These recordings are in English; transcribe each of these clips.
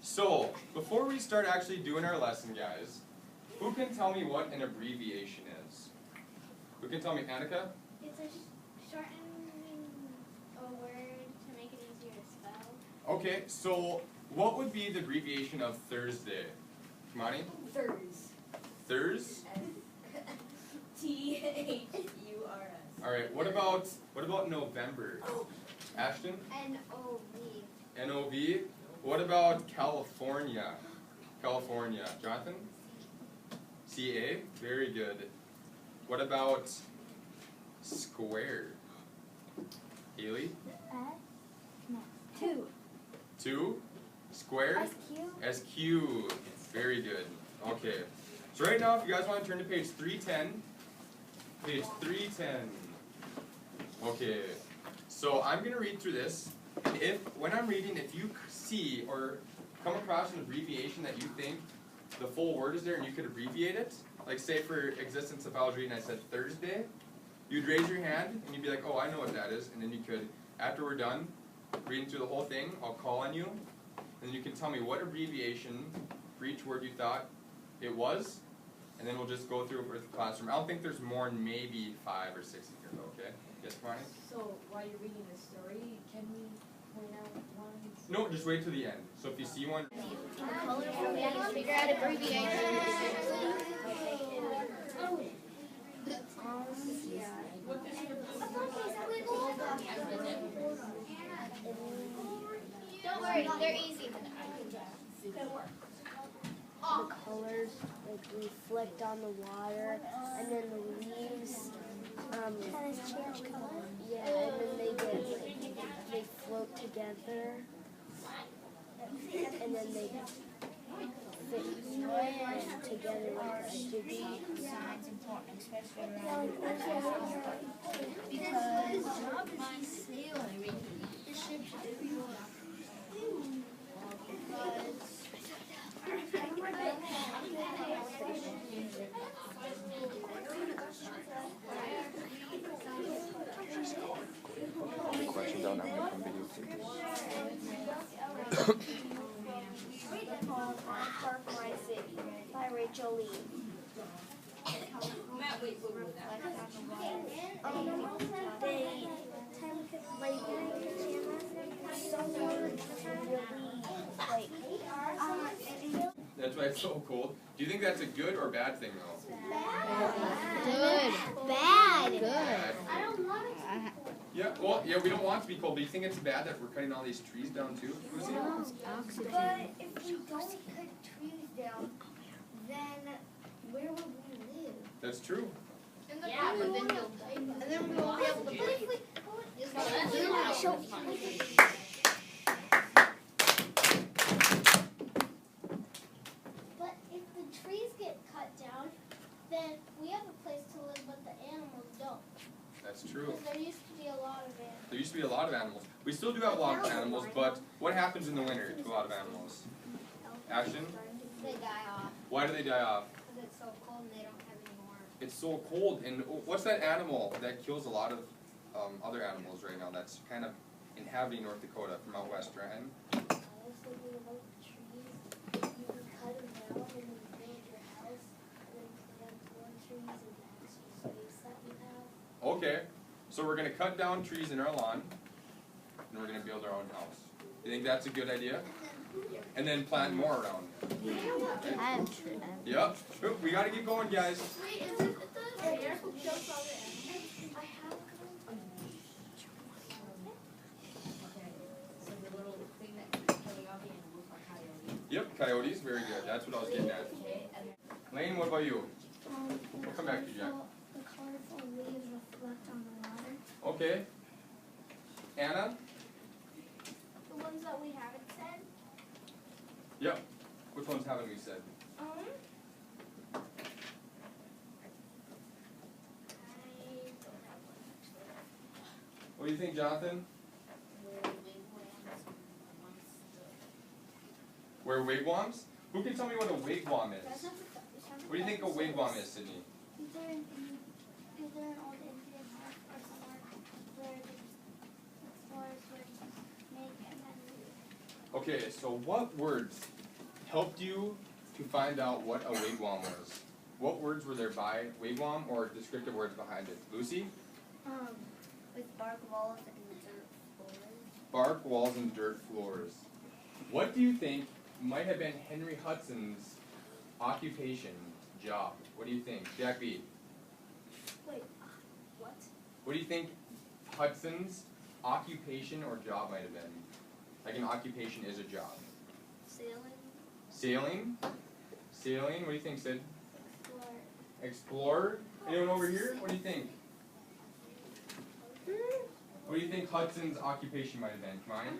So, before we start actually doing our lesson, guys, who can tell me what an abbreviation is? Who can tell me, Annika? It's a shortening a word to make it easier to spell. Okay, so what would be the abbreviation of Thursday? Kimani? Thurs? Thurs? Alright, what about November? Ashton? N-O-V. N-O-V? What about California? California. Jonathan? C-A? Very good. What about square? Haley? Two? Square? S-Q. Very good. Okay. So right now, if you guys want to turn to page 310. Page 310. Okay. So I'm going to read through this. When I'm reading, if you see or come across an abbreviation that you think the full word is there and you could abbreviate it, like say for existence, if I was reading I said Thursday, you'd raise your hand and you'd be like, oh, I know what that is, and then you could, after we're done reading through the whole thing, I'll call on you, and then you can tell me what abbreviation for each word you thought it was, and then we'll just go through it with the classroom. I don't think there's more than maybe 5 or 6 in here, though, okay? Yes, Connie? So, while you're reading the story, can we point out one? No, just wait till the end. So if you see one... Figure out abbreviation. Don't worry, they're easy. The colors like reflect on the water, and then the leaves, yeah, and then they float together, and then they fit together like a sticky. Science important, especially around because job is sailing the ships everywhere. Questions on that one from video Park My City by Rachel Lee. That's why it's so cold. Do you think that's a good or bad thing, though? Good. Bad. Bad. I don't want it. Yeah, well, yeah, we don't want it to be cold, but you think it's bad that we're cutting all these trees down, too? Lucy? But if we don't cut trees down, then where would we live? That's true. Yeah, but then and then we won't be able to breathe. But if the trees get cut down, then we have a place to live, but the animals don't. That's true. Because there used to be a lot of animals. There used to be a lot of animals. We still do have a lot of animals, but what happens in the winter to a lot of animals? Ashton? They die off Why do they die off? because it's so cold and they don't have any more. It's so cold, and what's that animal that kills a lot of other animals right now that's kind of inhabiting North Dakota from out west, right? I was thinking about the trees. You can cut them down and then build your house and then plant more trees in the extra space that you have. Okay, so we're going to cut down trees in our lawn, and we're going to build our own house. You think that's a good idea? And then plant more around. Right? Yep. Oop, we got to get going, guys. Wait, is it the bear who kills all the animals? I have Okay, so the little thing that keeps killing all the animals are coyotes. Yep, coyotes. Very good. That's what I was getting at. Okay, and Lane, what about you? We'll come back to you, Jack. The colorful leaves reflect on the water. Okay. Anna? The ones that we haven't said. Yep. Which ones haven't we said? I don't have one actually. What do you think, Jonathan? Where wigwams? Who can tell me what a wigwam is? What do you think a wigwam is, Sydney? Is there an old Indian house or somewhere where the explorers would make and then Okay, so what words helped you to find out what a wigwam was? What words were there by wigwam or descriptive words behind it? Lucy? With bark walls and dirt floors. Bark walls and dirt floors. What do you think might have been Henry Hudson's occupation, job? What do you think? Jack B. Wait, what? What do you think Hudson's occupation or job might have been? Like an occupation is a job. Sailing. Sailing? Sailing, what do you think, Sid? Explorer. Explorer? Anyone over here? What do you think? What do you think Hudson's occupation might have been? Mine?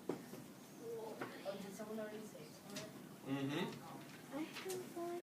Did someone already say explorer? Mm-hmm. I have one.